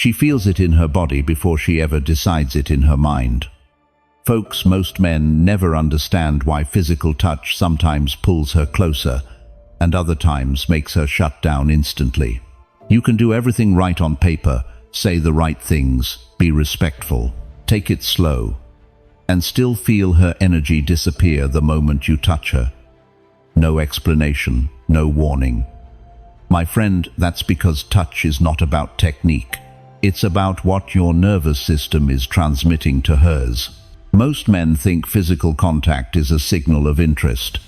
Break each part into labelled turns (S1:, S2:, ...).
S1: She feels it in her body before she ever decides it in her mind. Folks, most men never understand why physical touch sometimes pulls her closer and other times makes her shut down instantly. You can do everything right on paper, say the right things, be respectful, take it slow, and still feel her energy disappear the moment you touch her. No explanation, no warning. My friend, that's because touch is not about technique. It's about what your nervous system is transmitting to hers. Most men think physical contact is a signal of interest.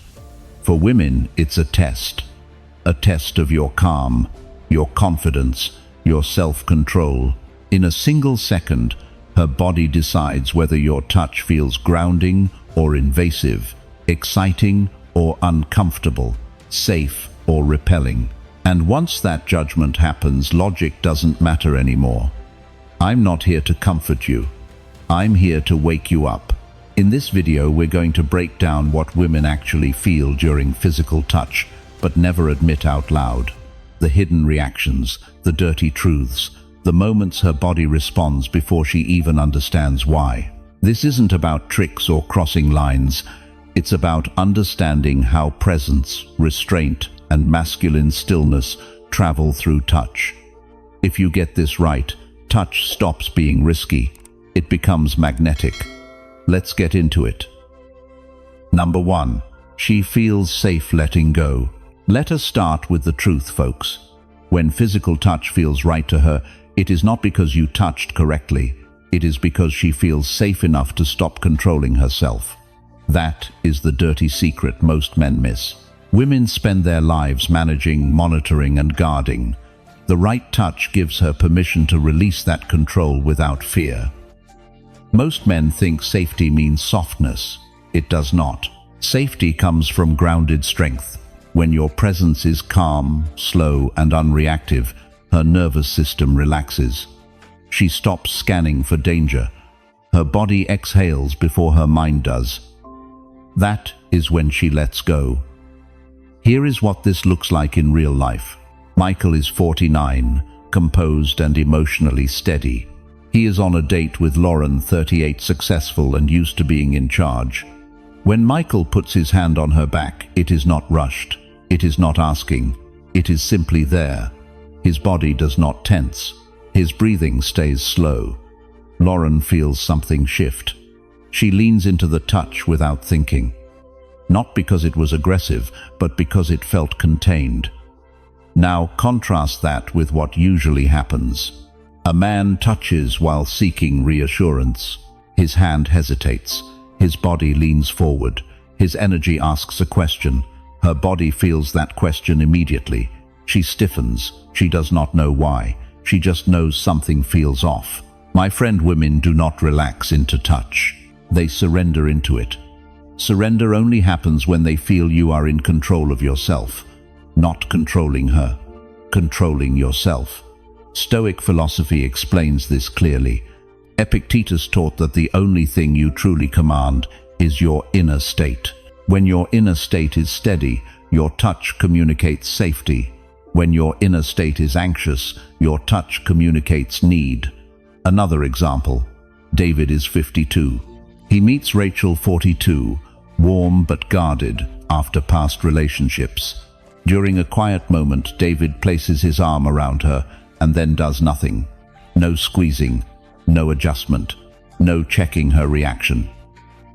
S1: For women, it's a test of your calm, your confidence, your self-control. In a single second, her body decides whether your touch feels grounding or invasive, exciting or uncomfortable, safe or repelling. And once that judgment happens, logic doesn't matter anymore. I'm not here to comfort you. I'm here to wake you up. In this video, we're going to break down what women actually feel during physical touch, but never admit out loud. The hidden reactions, the dirty truths, the moments her body responds before she even understands why. This isn't about tricks or crossing lines. It's about understanding how presence, restraint, and masculine stillness travel through touch. If you get this right, touch stops being risky. It becomes magnetic. Let's get into it. Number 1. She feels safe letting go. Let us start with the truth, folks. When physical touch feels right to her, it is not because you touched correctly. It is because she feels safe enough to stop controlling herself. That is the dirty secret most men miss. Women spend their lives managing, monitoring, and guarding. The right touch gives her permission to release that control without fear. Most men think safety means softness. It does not. Safety comes from grounded strength. When your presence is calm, slow, and unreactive, her nervous system relaxes. She stops scanning for danger. Her body exhales before her mind does. That is when she lets go. Here is what this looks like in real life. Michael is 49, composed and emotionally steady. He is on a date with Lauren, 38, successful and used to being in charge. When Michael puts his hand on her back, it is not rushed. It is not asking. It is simply there. His body does not tense. His breathing stays slow. Lauren feels something shift. She leans into the touch without thinking. Not because it was aggressive, but because it felt contained. Now contrast that with what usually happens. A man touches while seeking reassurance. His hand hesitates. His body leans forward. His energy asks a question. Her body feels that question immediately. She stiffens. She does not know why. She just knows something feels off. My friend, women do not relax into touch. They surrender into it. Surrender only happens when they feel you are in control of yourself, not controlling her, controlling yourself. Stoic philosophy explains this clearly. Epictetus taught that the only thing you truly command is your inner state. When your inner state is steady, your touch communicates safety. When your inner state is anxious, your touch communicates need. Another example. David is 52. He meets Rachel, 42, warm but guarded after past relationships. During a quiet moment, David places his arm around her and then does nothing. No squeezing, no adjustment, no checking her reaction.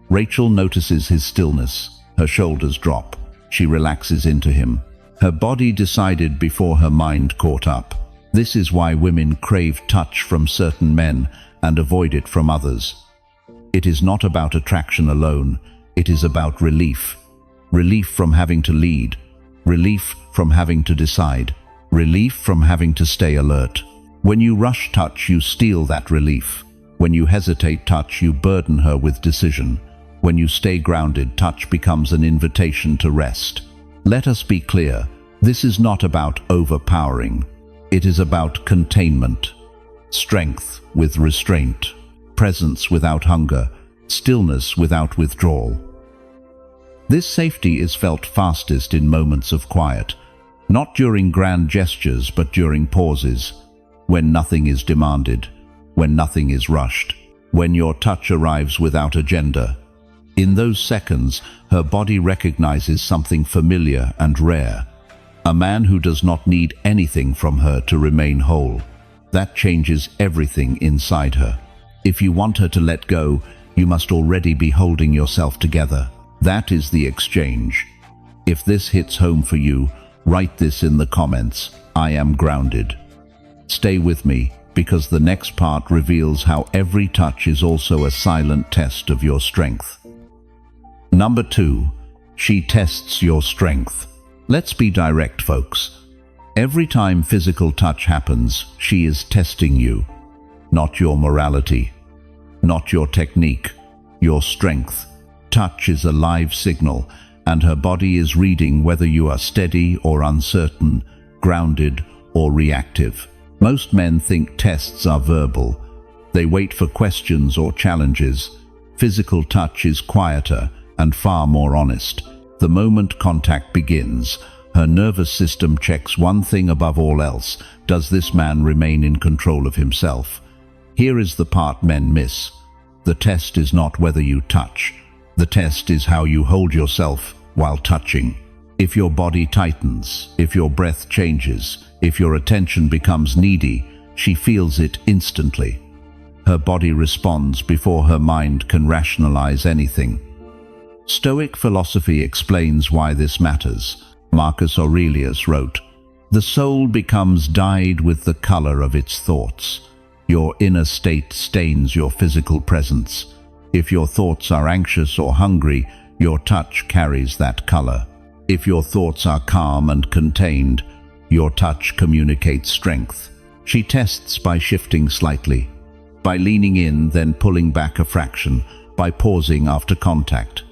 S1: Rachel notices his stillness. Her shoulders drop. She relaxes into him. Her body decided before her mind caught up. This is why women crave touch from certain men and avoid it from others. It is not about attraction alone. It is about relief. Relief from having to lead. Relief from having to decide. Relief from having to stay alert. When you rush touch, you steal that relief. When you hesitate touch, you burden her with decision. When you stay grounded, touch becomes an invitation to rest. Let us be clear. This is not about overpowering. It is about containment. Strength with restraint. Presence without hunger. Stillness without withdrawal. This safety is felt fastest in moments of quiet. Not during grand gestures, but during pauses. when nothing is demanded, when nothing is rushed, when your touch arrives without agenda. In those seconds, her body recognizes something familiar and rare. A man who does not need anything from her to remain whole. That changes everything inside her. If you want her to let go, you must already be holding yourself together. That is the exchange. If this hits home for you, write this in the comments. I am grounded. Stay with me, because the next part reveals how every touch is also a silent test of your strength. Number 2. She tests your strength. Let's be direct, folks. Every time physical touch happens, she is testing you. Not your morality, not your technique, your strength. Touch is a live signal, and her body is reading whether you are steady or uncertain, grounded or reactive. Most men think tests are verbal. They wait for questions or challenges. Physical touch is quieter and far more honest. The moment contact begins, her nervous system checks one thing above all else. Does this man remain in control of himself? Here is the part men miss. The test is not whether you touch. The test is how you hold yourself while touching. If your body tightens, if your breath changes, if your attention becomes needy, she feels it instantly. Her body responds before her mind can rationalize anything. Stoic philosophy explains why this matters. Marcus Aurelius wrote, "The soul becomes dyed with the color of its thoughts." Your inner state stains your physical presence. If your thoughts are anxious or hungry, your touch carries that color. If your thoughts are calm and contained, your touch communicates strength. She tests by shifting slightly, by leaning in, then pulling back a fraction, by pausing after contact.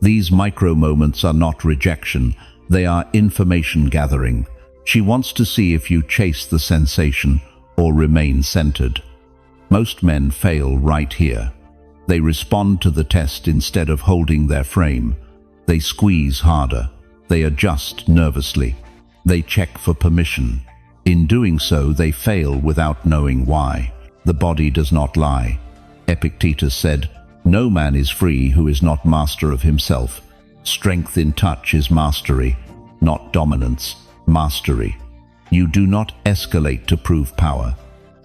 S1: These micro moments are not rejection, they are information gathering. She wants to see if you chase the sensation or remain centered. Most men fail right here. They respond to the test instead of holding their frame. They squeeze harder. They adjust nervously. They check for permission. In doing so, they fail without knowing why. The body does not lie. Epictetus said, "No man is free who is not master of himself." Strength in touch is mastery, not dominance, mastery. You do not escalate to prove power.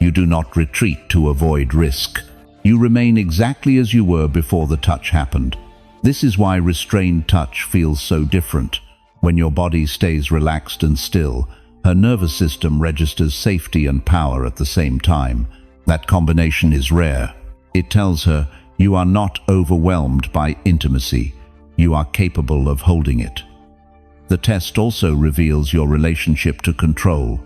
S1: You do not retreat to avoid risk. You remain exactly as you were before the touch happened. This is why restrained touch feels so different. When your body stays relaxed and still, her nervous system registers safety and power at the same time. That combination is rare. It tells her, you are not overwhelmed by intimacy. You are capable of holding it. The test also reveals your relationship to control.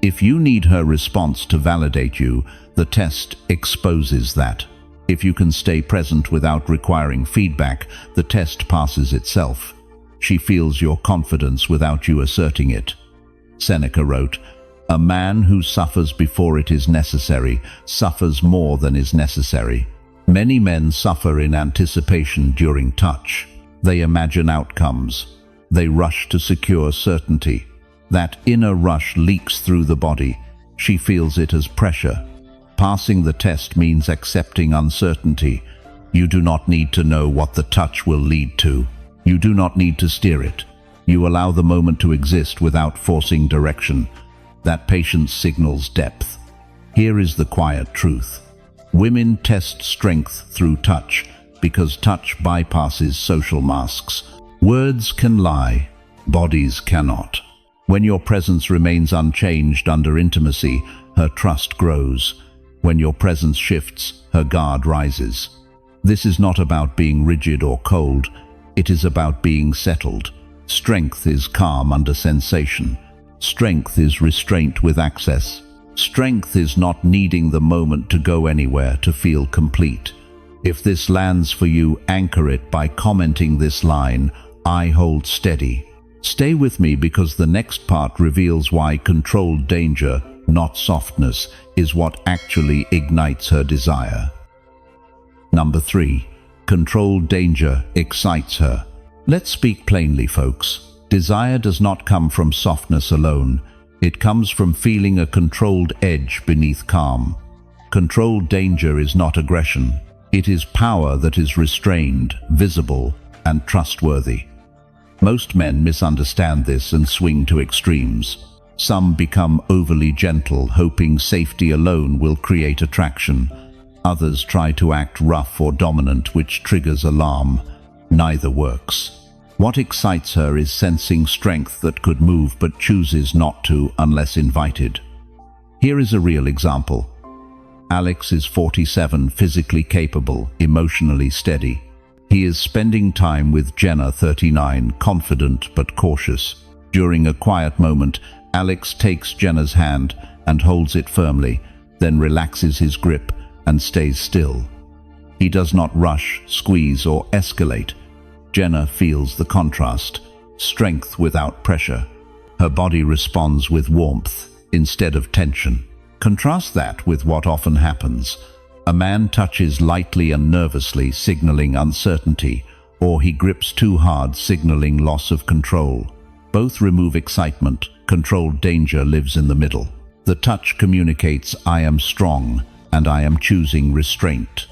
S1: If you need her response to validate you, the test exposes that. If you can stay present without requiring feedback, the test passes itself. She feels your confidence without you asserting it. Seneca wrote, "A man who suffers before it is necessary suffers more than is necessary." Many men suffer in anticipation during touch. They imagine outcomes. They rush to secure certainty. That inner rush leaks through the body. She feels it as pressure. Passing the test means accepting uncertainty. You do not need to know what the touch will lead to. You do not need to steer it. You allow the moment to exist without forcing direction. That patience signals depth. Here is the quiet truth. Women test strength through touch because touch bypasses social masks. Words can lie, bodies cannot. When your presence remains unchanged under intimacy, her trust grows. When your presence shifts, her guard rises. This is not about being rigid or cold. It is about being settled. Strength is calm under sensation. Strength is restraint with access. Strength is not needing the moment to go anywhere to feel complete. If this lands for you, anchor it by commenting this line, "I hold steady." Stay with me because the next part reveals why controlled danger, not softness, is what actually ignites her desire. Number 3. Controlled danger excites her. Let's speak plainly, folks. Desire does not come from softness alone. It comes from feeling a controlled edge beneath calm. Controlled danger is not aggression. It is power that is restrained, visible, and trustworthy. Most men misunderstand this and swing to extremes. Some become overly gentle, hoping safety alone will create attraction. Others try to act rough or dominant, which triggers alarm. Neither works. What excites her is sensing strength that could move but chooses not to unless invited. Here is a real example. Alex is 47, physically capable, emotionally steady. He is spending time with Jenna, 39, confident but cautious. During a quiet moment, Alex takes Jenna's hand and holds it firmly, then relaxes his grip and stays still. He does not rush, squeeze, or escalate. Jenna feels the contrast, strength without pressure. Her body responds with warmth instead of tension. Contrast that with what often happens. A man touches lightly and nervously, signaling uncertainty, or he grips too hard, signaling loss of control. Both remove excitement. Controlled danger lives in the middle. The touch communicates, "I am strong, and I am choosing restraint."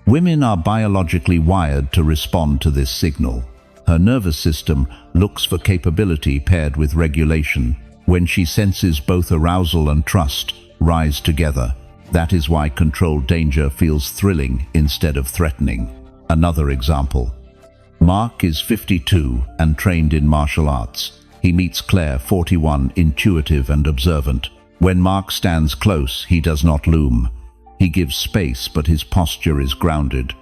S1: Women are biologically wired to respond to this signal. Her nervous system looks for capability paired with regulation. When she senses both arousal and trust rise together, that is why controlled danger feels thrilling instead of threatening. Another example. Mark is 52 and trained in martial arts. He meets Claire, 41, intuitive and observant. When Mark stands close, he does not loom. He gives space, but his posture is grounded.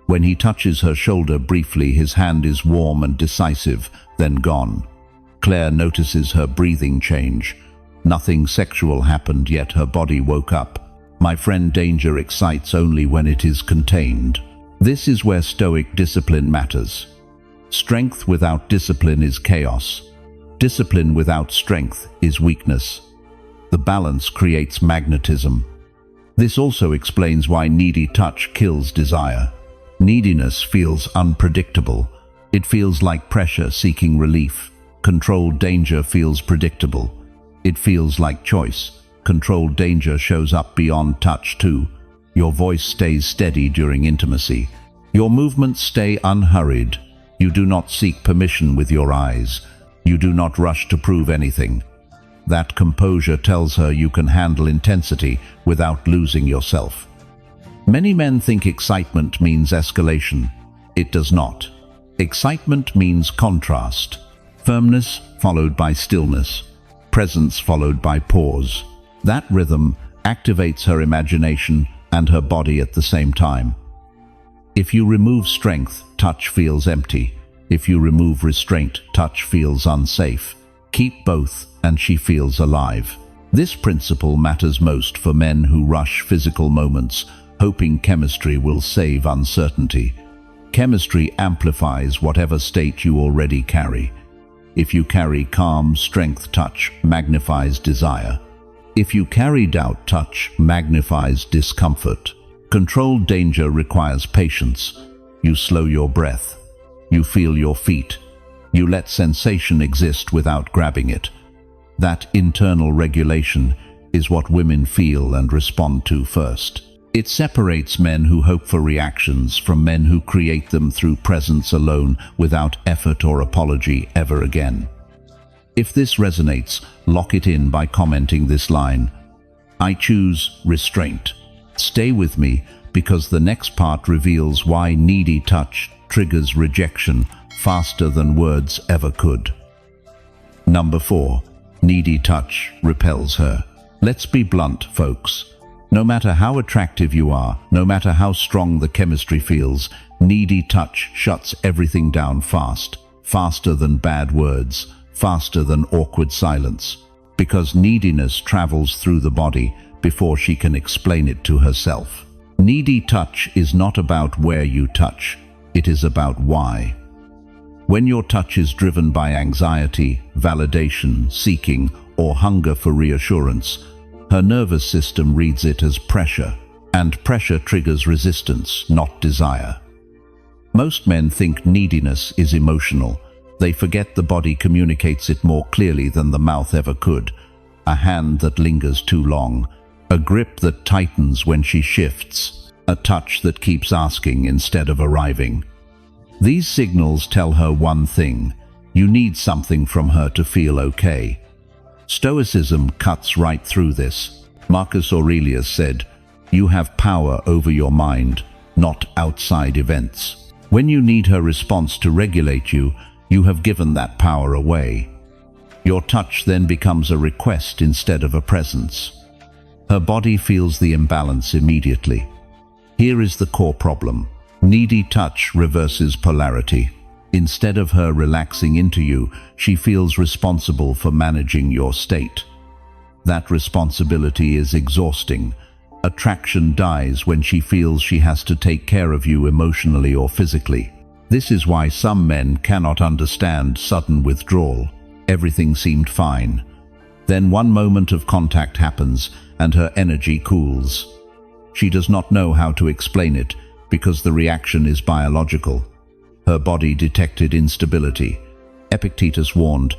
S1: When he touches her shoulder briefly, his hand is warm and decisive, then gone. Claire notices her breathing change. Nothing sexual happened, yet her body woke up. My friend, danger excites only when it is contained. This is where Stoic discipline matters. Strength without discipline is chaos. Discipline without strength is weakness. The balance creates magnetism. This also explains why needy touch kills desire. Neediness feels unpredictable. It feels like pressure seeking relief. Controlled danger feels predictable. It feels like choice. Controlled danger shows up beyond touch too. Your voice stays steady during intimacy. Your movements stay unhurried. You do not seek permission with your eyes. You do not rush to prove anything. That composure tells her you can handle intensity without losing yourself. Many men think excitement means escalation. It does not. Excitement means contrast. Firmness followed by stillness. Presence followed by pause. That rhythm activates her imagination and her body at the same time. If you remove strength, touch feels empty. If you remove restraint, touch feels unsafe. Keep both, and she feels alive. This principle matters most for men who rush physical moments, hoping chemistry will save uncertainty. Chemistry amplifies whatever state you already carry. If you carry calm, strength, touch magnifies desire. If you carry doubt, touch magnifies discomfort. Controlled danger requires patience. You slow your breath. You feel your feet. You let sensation exist without grabbing it. That internal regulation is what women feel and respond to first. It separates men who hope for reactions from men who create them through presence alone without effort or apology ever again. If this resonates, lock it in by commenting this line: "I choose restraint." Stay with me, because the next part reveals why needy touch triggers rejection faster than words ever could. Number 4. Needy touch repels her. Let's be blunt, folks. No matter how attractive you are, no matter how strong the chemistry feels, needy touch shuts everything down fast. Faster than bad words, faster than awkward silence. Because neediness travels through the body before she can explain it to herself. Needy touch is not about where you touch, it is about why. When your touch is driven by anxiety, validation, seeking, or hunger for reassurance, her nervous system reads it as pressure, and pressure triggers resistance, not desire. Most men think neediness is emotional. They forget the body communicates it more clearly than the mouth ever could. a hand that lingers too long, a grip that tightens when she shifts, a touch that keeps asking instead of arriving. These signals tell her one thing: you need something from her to feel okay. Stoicism cuts right through this. Marcus Aurelius said, "You have power over your mind, not outside events." When you need her response to regulate you, you have given that power away. Your touch then becomes a request instead of a presence. Her body feels the imbalance immediately. Here is the core problem. Needy touch reverses polarity. Instead of her relaxing into you, she feels responsible for managing your state. That responsibility is exhausting. Attraction dies when she feels she has to take care of you emotionally or physically. This is why some men cannot understand sudden withdrawal. Everything seemed fine. Then one moment of contact happens and her energy cools. She does not know how to explain it because the reaction is biological. Her body detected instability. Epictetus warned,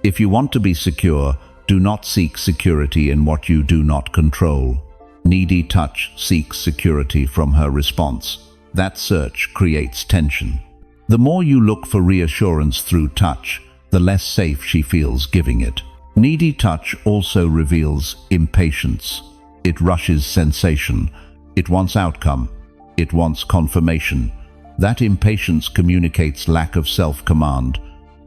S1: "If you want to be secure, do not seek security in what you do not control." Needy touch seeks security from her response. That search creates tension. The more you look for reassurance through touch, the less safe she feels giving it. Needy touch also reveals impatience. It rushes sensation. It wants outcome. It wants confirmation. That impatience communicates lack of self-command.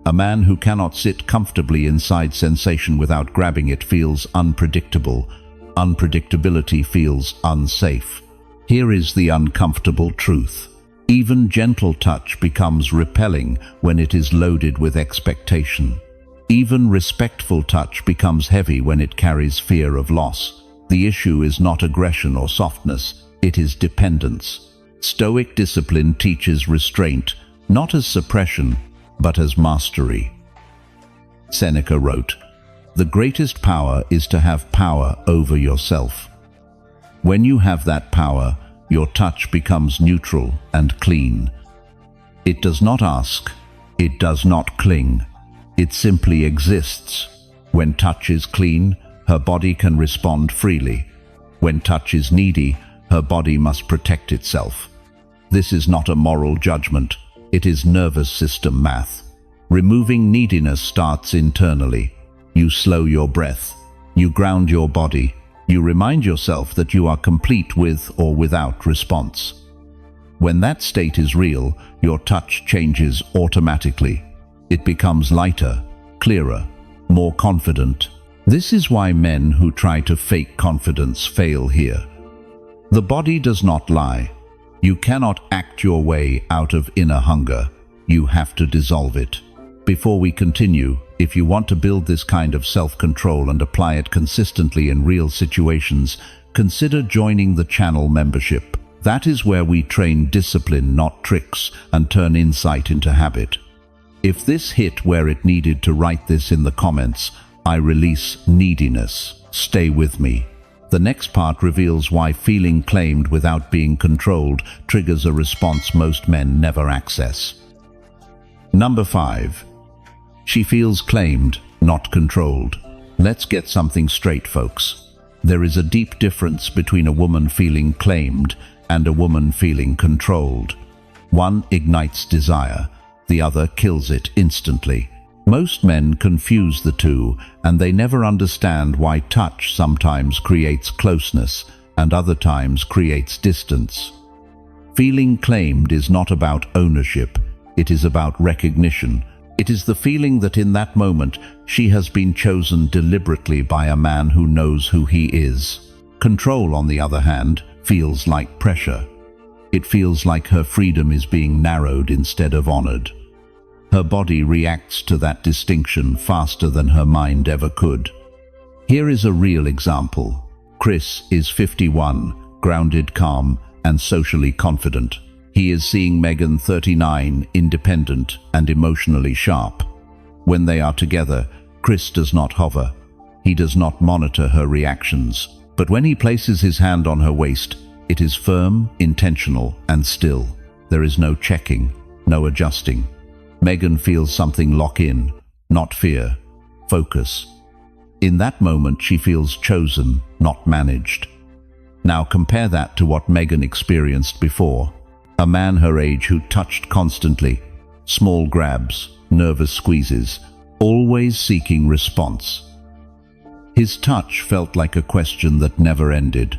S1: A man who cannot sit comfortably inside sensation without grabbing it feels unpredictable. Unpredictability feels unsafe. Here is the uncomfortable truth. Even gentle touch becomes repelling when it is loaded with expectation. Even respectful touch becomes heavy when it carries fear of loss. The issue is not aggression or softness, it is dependence. Stoic discipline teaches restraint, not as suppression, but as mastery. Seneca wrote, "The greatest power is to have power over yourself." When you have that power, your touch becomes neutral and clean. It does not ask, it does not cling, it simply exists. When touch is clean, her body can respond freely. When touch is needy, her body must protect itself. This is not a moral judgment, it is nervous system math. Removing neediness starts internally. You slow your breath, you ground your body, you remind yourself that you are complete with or without response. When that state is real, your touch changes automatically. It becomes lighter, clearer, more confident. This is why men who try to fake confidence fail here. The body does not lie. You cannot act your way out of inner hunger. You have to dissolve it. Before we continue, if you want to build this kind of self-control and apply it consistently in real situations, consider joining the channel membership. That is where we train discipline, not tricks, and turn insight into habit. If this hit where it needed to, write this in the comments. I release neediness. Stay with me. The next part reveals why feeling claimed without being controlled triggers a response most men never access. Number 5. She feels claimed, not controlled. Let's get something straight, folks. There is a deep difference between a woman feeling claimed and a woman feeling controlled. One ignites desire, the other kills it instantly. Most men confuse the two, and they never understand why touch sometimes creates closeness and other times creates distance. Feeling claimed is not about ownership, it is about recognition. It is the feeling that in that moment she has been chosen deliberately by a man who knows who he is. Control, on the other hand, feels like pressure. It feels like her freedom is being narrowed instead of honored. Her body reacts to that distinction faster than her mind ever could. Here is a real example. Chris is 51, grounded, calm, and socially confident. He is seeing Megan, 39, independent and emotionally sharp. When they are together, Chris does not hover. He does not monitor her reactions. But when he places his hand on her waist, it is firm, intentional, and still. There is no checking, no adjusting. Megan feels something lock in, not fear, focus. In that moment, she feels chosen, not managed. Now compare that to what Megan experienced before. A man her age who touched constantly, small grabs, nervous squeezes, always seeking response. His touch felt like a question that never ended.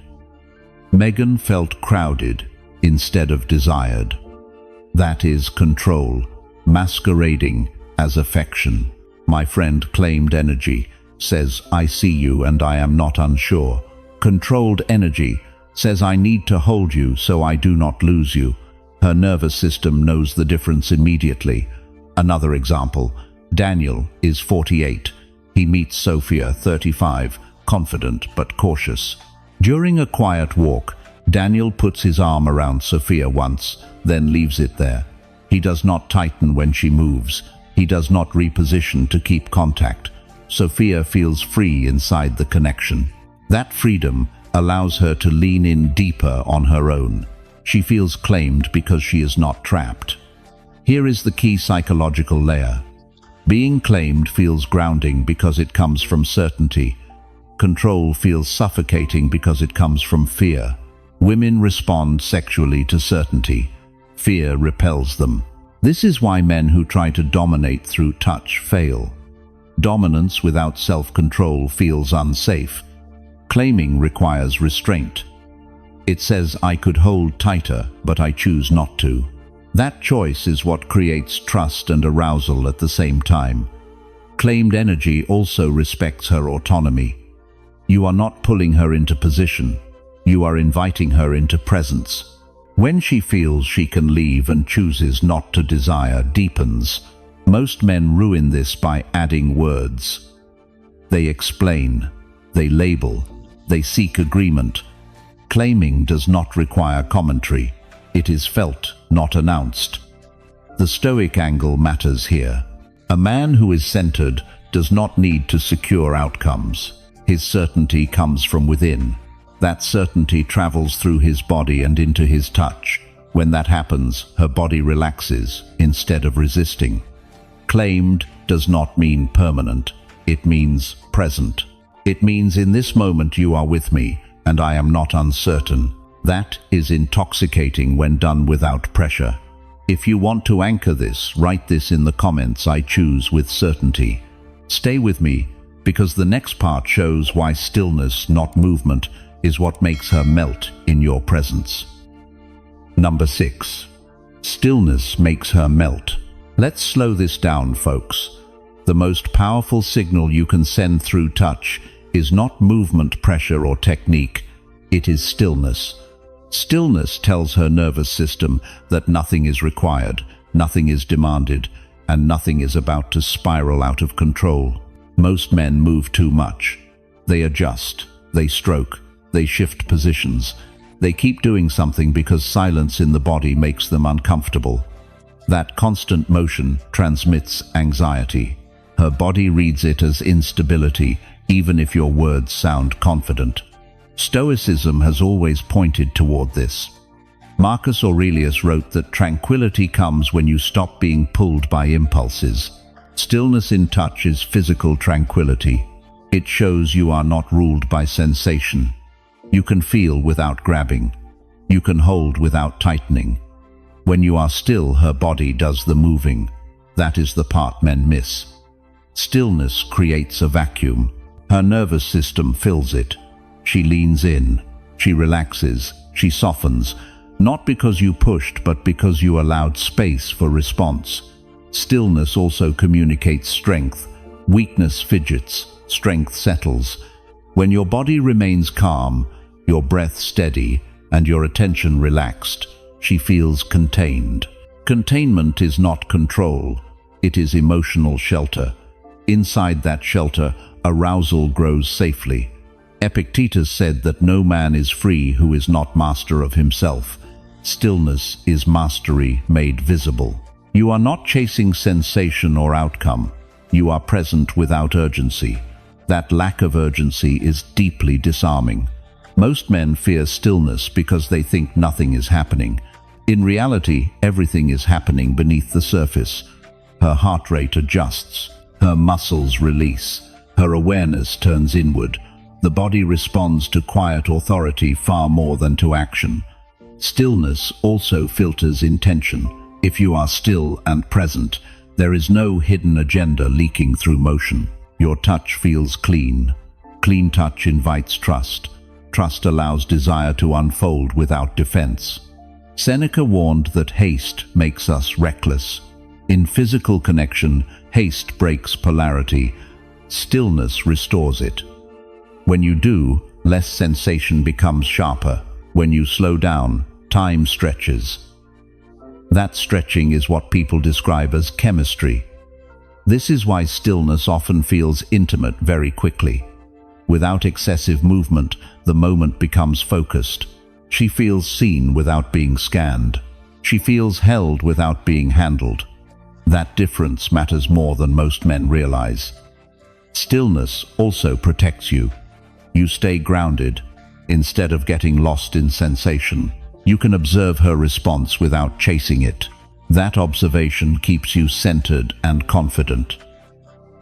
S1: Megan felt crowded instead of desired. That is control, masquerading as affection. My friend claimed energy says, I see you and I am not unsure. Controlled energy says, I need to hold you so I do not lose you. Her nervous system knows the difference immediately. Another example, Daniel is 48. He meets Sophia, 35, confident but cautious. During a quiet walk, Daniel puts his arm around Sophia once, then leaves it there. He does not tighten when she moves. He does not reposition to keep contact. Sophia feels free inside the connection. That freedom allows her to lean in deeper on her own. She feels claimed because she is not trapped. Here is the key psychological layer. Being claimed feels grounding because it comes from certainty. Control feels suffocating because it comes from fear. Women respond sexually to certainty. Fear repels them. This is why men who try to dominate through touch fail. Dominance without self-control feels unsafe. Claiming requires restraint. It says, I could hold tighter, but I choose not to. That choice is what creates trust and arousal at the same time. Claimed energy also respects her autonomy. You are not pulling her into position. You are inviting her into presence. When she feels she can leave and chooses not to, desire deepens. Most men ruin this by adding words. They explain, they label, they seek agreement. Claiming does not require commentary. It is felt, not announced. The Stoic angle matters here. A man who is centered does not need to secure outcomes. His certainty comes from within. That certainty travels through his body and into his touch. When that happens, her body relaxes instead of resisting. Claimed does not mean permanent. It means present. It means in this moment you are with me, and I am not uncertain. That is intoxicating when done without pressure. If you want to anchor this, write this in the comments. I choose with certainty. Stay with me, because the next part shows why stillness, not movement, is what makes her melt in your presence. Number 6. Stillness makes her melt. Let's slow this down, folks. The most powerful signal you can send through touch is not movement, pressure, or technique. It is stillness. Stillness tells her nervous system that nothing is required, nothing is demanded, and nothing is about to spiral out of control. Most men move too much. They adjust, they stroke, they shift positions. They keep doing something because silence in the body makes them uncomfortable. That constant motion transmits anxiety. Her body reads it as instability, even if your words sound confident. Stoicism has always pointed toward this. Marcus Aurelius wrote that tranquility comes when you stop being pulled by impulses. Stillness in touch is physical tranquility. It shows you are not ruled by sensation. You can feel without grabbing. You can hold without tightening. When you are still, her body does the moving. That is the part men miss. Stillness creates a vacuum. Her nervous system fills it. She leans in. She relaxes. She softens. Not because you pushed, but because you allowed space for response. Stillness also communicates strength. Weakness fidgets. Strength settles. When your body remains calm, your breath steady, and your attention relaxed, she feels contained. Containment is not control. It is emotional shelter. Inside that shelter, arousal grows safely. Epictetus said that no man is free who is not master of himself. Stillness is mastery made visible. You are not chasing sensation or outcome. You are present without urgency. That lack of urgency is deeply disarming. Most men fear stillness because they think nothing is happening. In reality, everything is happening beneath the surface. Her heart rate adjusts. Her muscles release. Her awareness turns inward. The body responds to quiet authority far more than to action. Stillness also filters intention. If you are still and present, there is no hidden agenda leaking through motion. Your touch feels clean. Clean touch invites trust. Trust allows desire to unfold without defense. Seneca warned that haste makes us reckless. In physical connection, haste breaks polarity. Stillness restores it. When you do, less sensation becomes sharper. When you slow down, time stretches. That stretching is what people describe as chemistry. This is why stillness often feels intimate very quickly. Without excessive movement, the moment becomes focused. She feels seen without being scanned. She feels held without being handled. That difference matters more than most men realize. Stillness also protects you. You stay grounded. Instead of getting lost in sensation, you can observe her response without chasing it. That observation keeps you centered and confident.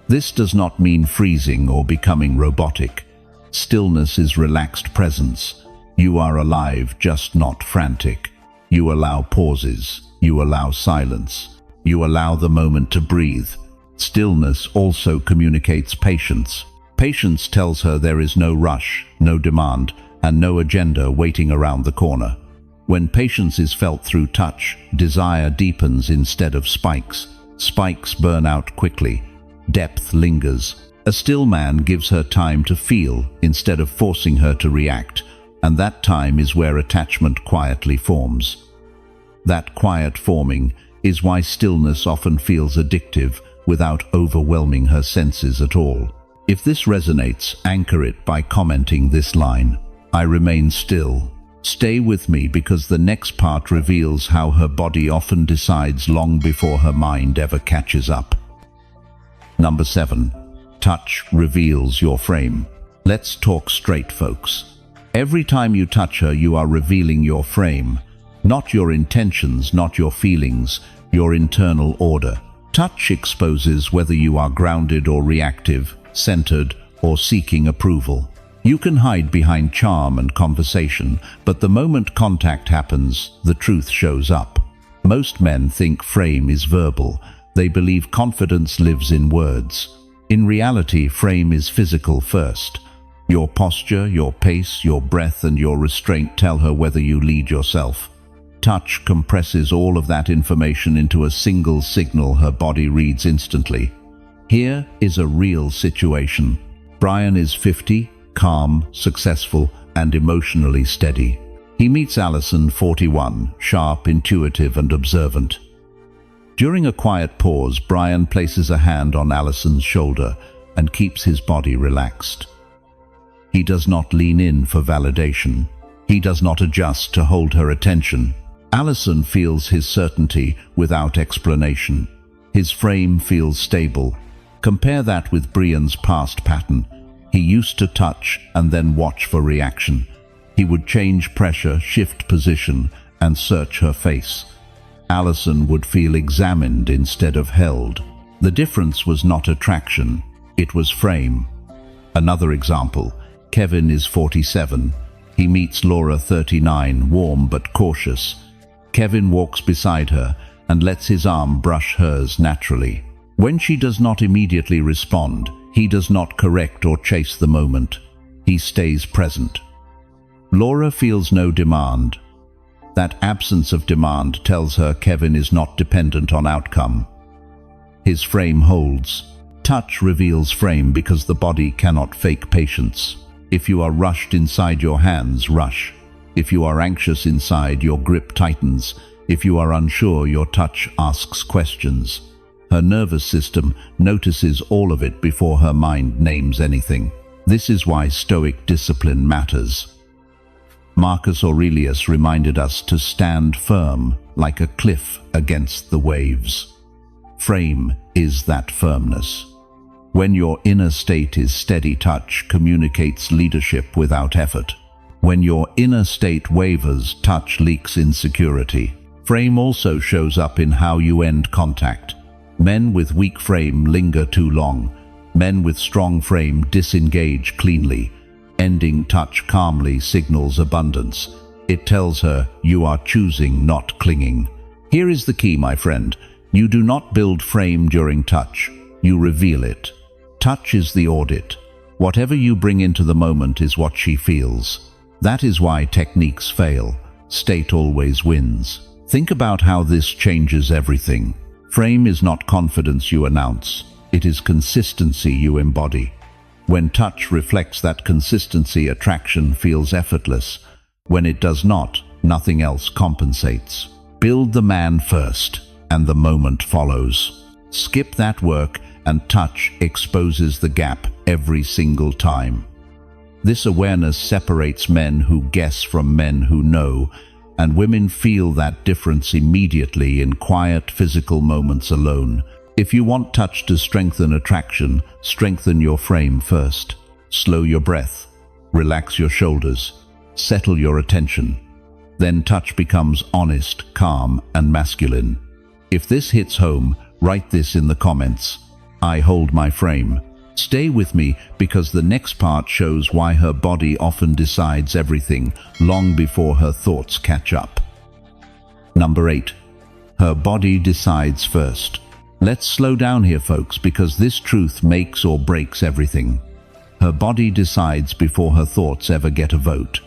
S1: This does not mean freezing or becoming robotic. Stillness is relaxed presence. You are alive, just not frantic. You allow pauses. You allow silence. You allow the moment to breathe. Stillness also communicates patience. Patience tells her there is no rush, no demand, and no agenda waiting around the corner. When patience is felt through touch, desire deepens instead of spikes. Spikes burn out quickly. Depth lingers. A still man gives her time to feel instead of forcing her to react, and that time is where attachment quietly forms. That quiet forming is why stillness often feels addictive without overwhelming her senses at all. If this resonates, anchor it by commenting this line: I remain still. Stay with me, because the next part reveals how her body often decides long before her mind ever catches up. Number 7. Touch reveals your frame. Let's talk straight, folks. Every time you touch her, you are revealing your frame. Not your intentions, not your feelings, your internal order. Touch exposes whether you are grounded or reactive, centered or seeking approval. You can hide behind charm and conversation, but the moment contact happens, the truth shows up. Most men think frame is verbal. They believe confidence lives in words. In reality, frame is physical first. Your posture, your pace, your breath, and your restraint tell her whether you lead yourself. Touch compresses all of that information into a single signal her body reads instantly. Here is a real situation. Brian is 50, calm, successful, and emotionally steady. He meets Allison, 41, sharp, intuitive, and observant. During a quiet pause, Brian places a hand on Allison's shoulder and keeps his body relaxed. He does not lean in for validation. He does not adjust to hold her attention. Allison feels his certainty without explanation. His frame feels stable. Compare that with Brian's past pattern. He used to touch and then watch for reaction. He would change pressure, shift position, and search her face. Allison would feel examined instead of held. The difference was not attraction, it was frame. Another example. Kevin is 47. He meets Laura, 39, warm but cautious. Kevin walks beside her and lets his arm brush hers naturally. When she does not immediately respond, he does not correct or chase the moment. He stays present. Laura feels no demand. That absence of demand tells her Kevin is not dependent on outcome. His frame holds. Touch reveals frame because the body cannot fake patience. If you are rushed inside, your hands rush. If you are anxious inside, your grip tightens. If you are unsure, your touch asks questions. Her nervous system notices all of it before her mind names anything. This is why Stoic discipline matters. Marcus Aurelius reminded us to stand firm like a cliff against the waves. Frame is that firmness. When your inner state is steady, touch communicates leadership without effort. When your inner state wavers, touch leaks insecurity. Frame also shows up in how you end contact. Men with weak frame linger too long. Men with strong frame disengage cleanly. Ending touch calmly signals abundance. It tells her you are choosing, not clinging. Here is the key, my friend. You do not build frame during touch. You reveal it. Touch is the audit. Whatever you bring into the moment is what she feels. That is why techniques fail. State always wins. Think about how this changes everything. Frame is not confidence you announce. It is consistency you embody. When touch reflects that consistency, attraction feels effortless. When it does not, nothing else compensates. Build the man first, and the moment follows. Skip that work, and touch exposes the gap every single time. This awareness separates men who guess from men who know, and women feel that difference immediately in quiet physical moments alone. If you want touch to strengthen attraction, strengthen your frame first. Slow your breath, relax your shoulders, settle your attention. Then touch becomes honest, calm, and masculine. If this hits home, write this in the comments. I hold my frame. Stay with me because the next part shows why her body often decides everything long before her thoughts catch up. Number 8. Her body decides first. Let's slow down here, folks, because this truth makes or breaks everything. Her body decides before her thoughts ever get a vote.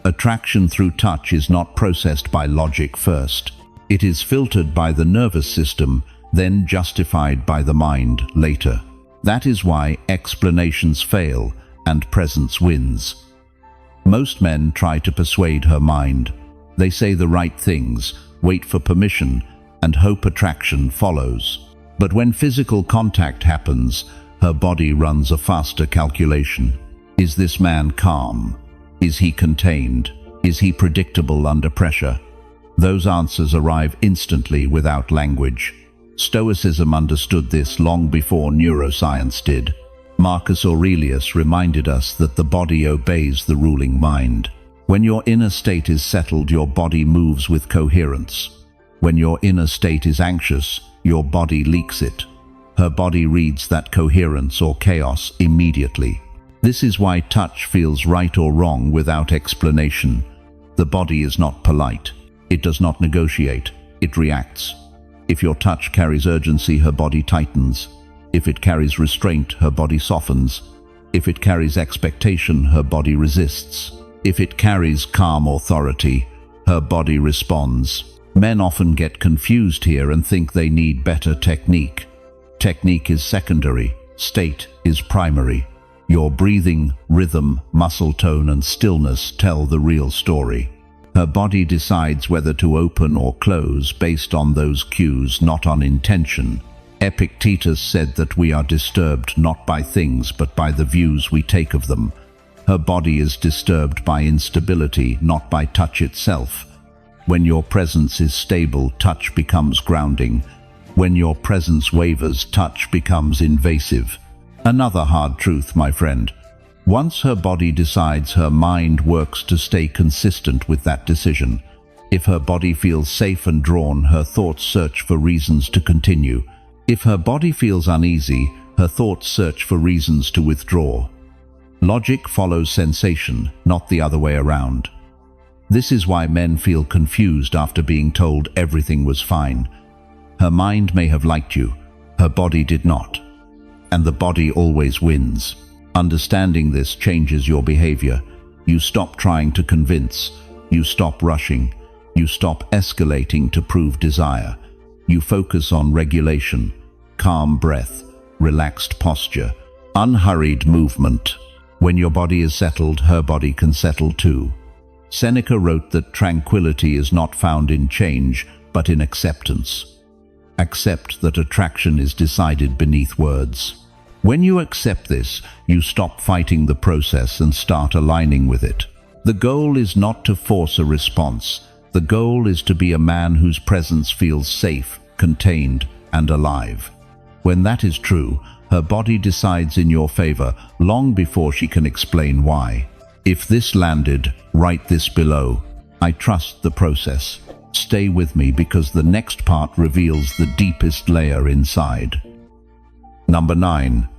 S1: Attraction through touch is not processed by logic first. It is filtered by the nervous system, then justified by the mind later. That is why explanations fail and presence wins. Most men try to persuade her mind. They say the right things, wait for permission, and hope attraction follows. But when physical contact happens, her body runs a faster calculation. Is this man calm? Is he contained? Is he predictable under pressure? Those answers arrive instantly without language. Stoicism understood this long before neuroscience did. Marcus Aurelius reminded us that the body obeys the ruling mind. When your inner state is settled, your body moves with coherence. When your inner state is anxious, your body leaks it. Her body reads that coherence or chaos immediately. This is why touch feels right or wrong without explanation. The body is not polite. It does not negotiate. It reacts. If your touch carries urgency, her body tightens. If it carries restraint, her body softens. If it carries expectation, her body resists. If it carries calm authority, her body responds. Men often get confused here and think they need better technique. Technique is secondary. State is primary. Your breathing, rhythm, muscle tone, and stillness tell the real story. Her body decides whether to open or close based on those cues, not on intention. Epictetus said that we are disturbed not by things but by the views we take of them. Her body is disturbed by instability, not by touch itself. When your presence is stable, touch becomes grounding. When your presence wavers, touch becomes invasive. Another hard truth, my friend. Once her body decides, her mind works to stay consistent with that decision. If her body feels safe and drawn, her thoughts search for reasons to continue. If her body feels uneasy, her thoughts search for reasons to withdraw. Logic follows sensation, not the other way around. This is why men feel confused after being told everything was fine. Her mind may have liked you, her body did not. And the body always wins. Understanding this changes your behavior. You stop trying to convince. You stop rushing. You stop escalating to prove desire. You focus on regulation, calm breath, relaxed posture, unhurried movement. When your body is settled, her body can settle too. Seneca wrote that tranquility is not found in change, but in acceptance. Accept that attraction is decided beneath words. When you accept this, you stop fighting the process and start aligning with it. The goal is not to force a response. The goal is to be a man whose presence feels safe, contained, and alive. When that is true, her body decides in your favor long before she can explain why. If this landed, write this below. I trust the process. Stay with me because the next part reveals the deepest layer inside. Number 9.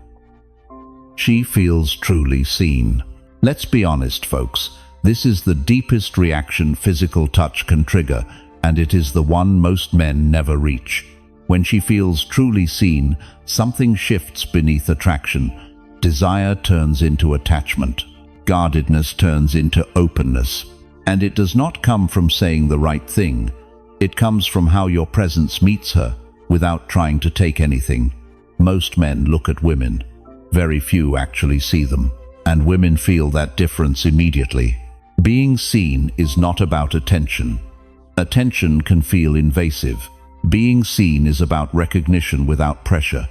S1: She feels truly seen. Let's be honest, folks. This is the deepest reaction physical touch can trigger, and it is the one most men never reach. When she feels truly seen, something shifts beneath attraction. Desire turns into attachment. Guardedness turns into openness. And it does not come from saying the right thing. It comes from how your presence meets her, without trying to take anything. Most men look at women. Very few actually see them. And women feel that difference immediately. Being seen is not about attention. Attention can feel invasive. Being seen is about recognition without pressure.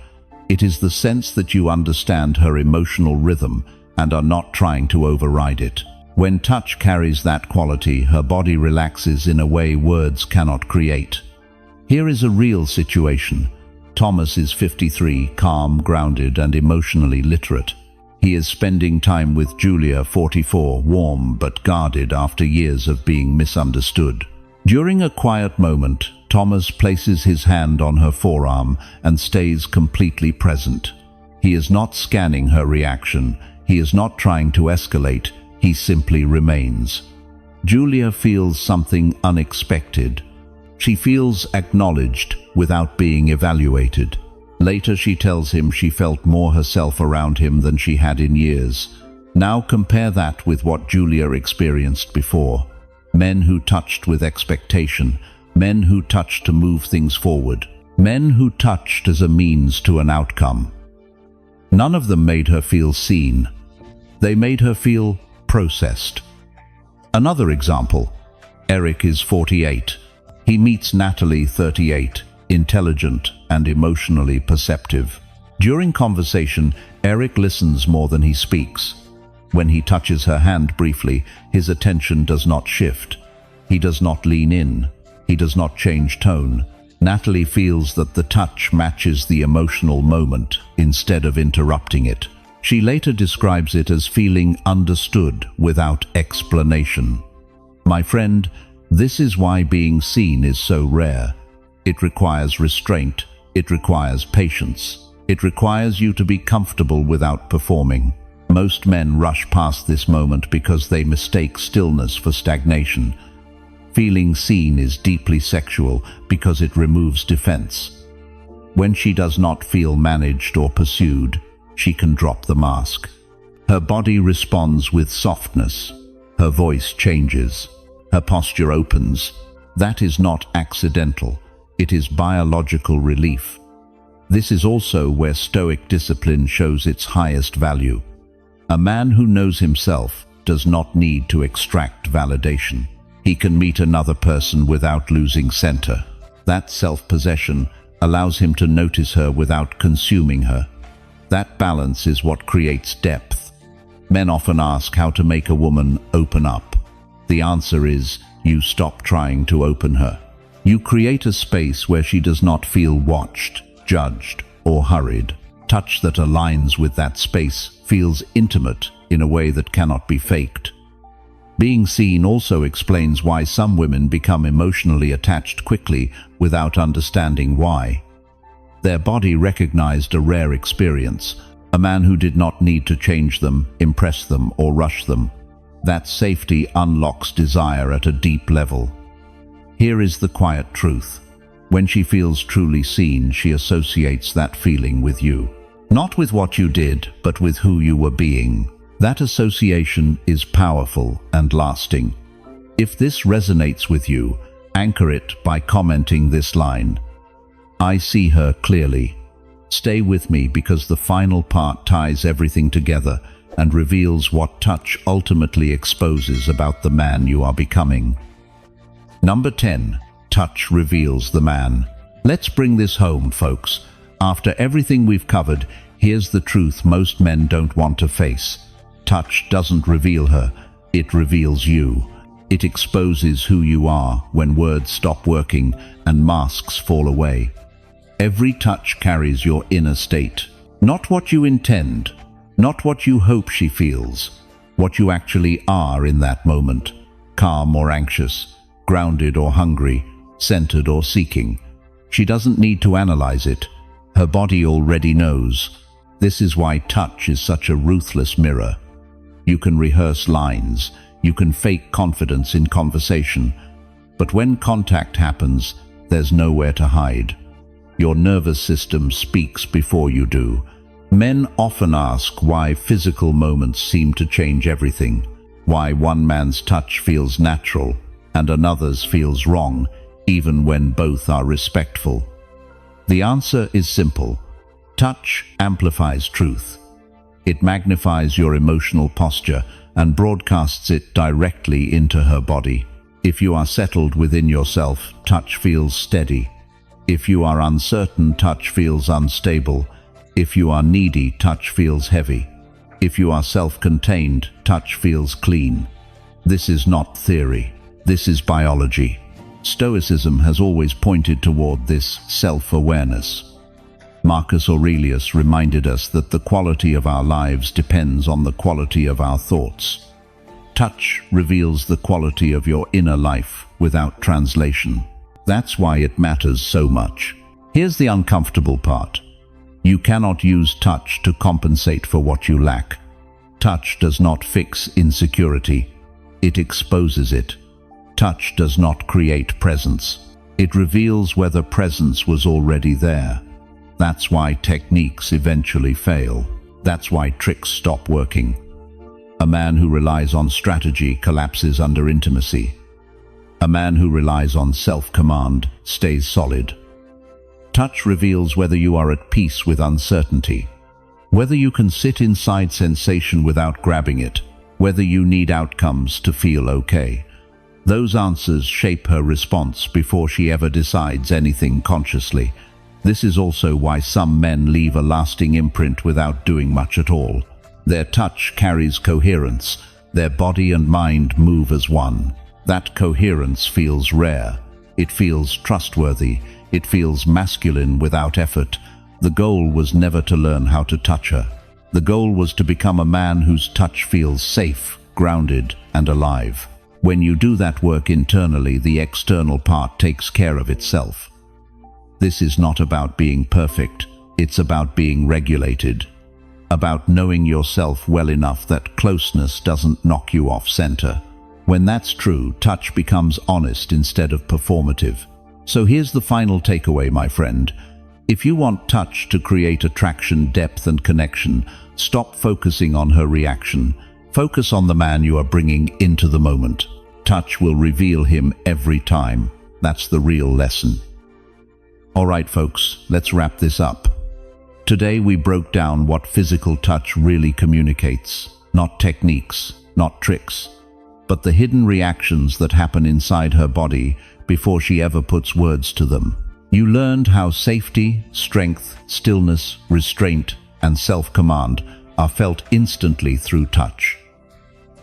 S1: It is the sense that you understand her emotional rhythm and are not trying to override it. When touch carries that quality, her body relaxes in a way words cannot create. Here is a real situation. Thomas is 53, calm, grounded, and emotionally literate. He is spending time with Julia, 44, warm but guarded after years of being misunderstood. During a quiet moment, Thomas places his hand on her forearm and stays completely present. He is not scanning her reaction. He is not trying to escalate. He simply remains. Julia feels something unexpected. She feels acknowledged without being evaluated. Later she tells him she felt more herself around him than she had in years. Now compare that with what Julia experienced before. Men who touched with expectation, men who touched to move things forward, men who touched as a means to an outcome. None of them made her feel seen. They made her feel processed. Another example. Eric is 48. He meets Natalie, 38, intelligent and emotionally perceptive. During conversation, Eric listens more than he speaks. When he touches her hand briefly, his attention does not shift. He does not lean in. He does not change tone. Natalie feels that the touch matches the emotional moment instead of interrupting it. She later describes it as feeling understood without explanation. My friend, this is why being seen is so rare. It requires restraint. It requires patience. It requires you to be comfortable without performing. Most men rush past this moment because they mistake stillness for stagnation. Feeling seen is deeply sexual because it removes defense. When she does not feel managed or pursued, she can drop the mask. Her body responds with softness. Her voice changes. Her posture opens. That is not accidental. It is biological relief. This is also where Stoic discipline shows its highest value. A man who knows himself does not need to extract validation. He can meet another person without losing center. That self-possession allows him to notice her without consuming her. That balance is what creates depth. Men often ask how to make a woman open up. The answer is, you stop trying to open her. You create a space where she does not feel watched, judged, or hurried. Touch that aligns with that space feels intimate in a way that cannot be faked. Being seen also explains why some women become emotionally attached quickly without understanding why. Their body recognized a rare experience, a man who did not need to change them, impress them, or rush them. That safety unlocks desire at a deep level. Here is the quiet truth. When she feels truly seen, she associates that feeling with you. Not with what you did, but with who you were being. That association is powerful and lasting. If this resonates with you, anchor it by commenting this line: I see her clearly. Stay with me because the final part ties everything together and reveals what touch ultimately exposes about the man you are becoming. Number 10. Touch reveals the man. Let's bring this home, folks. After everything we've covered, here's the truth most men don't want to face. Touch doesn't reveal her, it reveals you. It exposes who you are when words stop working and masks fall away. Every touch carries your inner state. Not what you intend, not what you hope she feels, what you actually are in that moment. Calm or anxious, grounded or hungry, centered or seeking. She doesn't need to analyze it. Her body already knows. This is why touch is such a ruthless mirror. You can rehearse lines, you can fake confidence in conversation, but when contact happens, there's nowhere to hide. Your nervous system speaks before you do. Men often ask why physical moments seem to change everything, why one man's touch feels natural and another's feels wrong, even when both are respectful. The answer is simple. Touch amplifies truth. It magnifies your emotional posture and broadcasts it directly into her body. If you are settled within yourself, touch feels steady. If you are uncertain, touch feels unstable. If you are needy, touch feels heavy. If you are self-contained, touch feels clean. This is not theory. This is biology. Stoicism has always pointed toward this self-awareness. Marcus Aurelius reminded us that the quality of our lives depends on the quality of our thoughts. Touch reveals the quality of your inner life without translation. That's why it matters so much. Here's the uncomfortable part. You cannot use touch to compensate for what you lack. Touch does not fix insecurity. It exposes it. Touch does not create presence. It reveals whether presence was already there. That's why techniques eventually fail. That's why tricks stop working. A man who relies on strategy collapses under intimacy. A man who relies on self-command stays solid. Touch reveals whether you are at peace with uncertainty, whether you can sit inside sensation without grabbing it, whether you need outcomes to feel okay. Those answers shape her response before she ever decides anything consciously. This is also why some men leave a lasting imprint without doing much at all. Their touch carries coherence. Their body and mind move as one. That coherence feels rare. It feels trustworthy. It feels masculine without effort. The goal was never to learn how to touch her. The goal was to become a man whose touch feels safe, grounded, and alive. When you do that work internally, the external part takes care of itself. This is not about being perfect. It's about being regulated. About knowing yourself well enough that closeness doesn't knock you off center. When that's true, touch becomes honest instead of performative. So here's the final takeaway, my friend. If you want touch to create attraction, depth, and connection, stop focusing on her reaction. Focus on the man you are bringing into the moment. Touch will reveal him every time. That's the real lesson. All right, folks, let's wrap this up. Today we broke down what physical touch really communicates. Not techniques, not tricks, but the hidden reactions that happen inside her body before she ever puts words to them. You learned how safety, strength, stillness, restraint, and self-command are felt instantly through touch.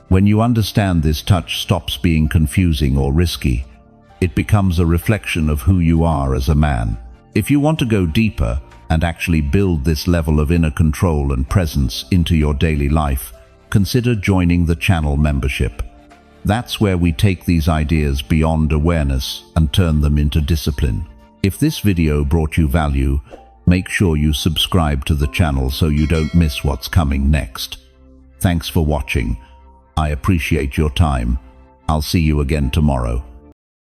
S1: When you understand this, touch stops being confusing or risky. It becomes a reflection of who you are as a man. If you want to go deeper and actually build this level of inner control and presence into your daily life, consider joining the channel membership. That's where we take these ideas beyond awareness and turn them into discipline. If this video brought you value, make sure you subscribe to the channel so you don't miss what's coming next. Thanks for watching. I appreciate your time. I'll see you again tomorrow.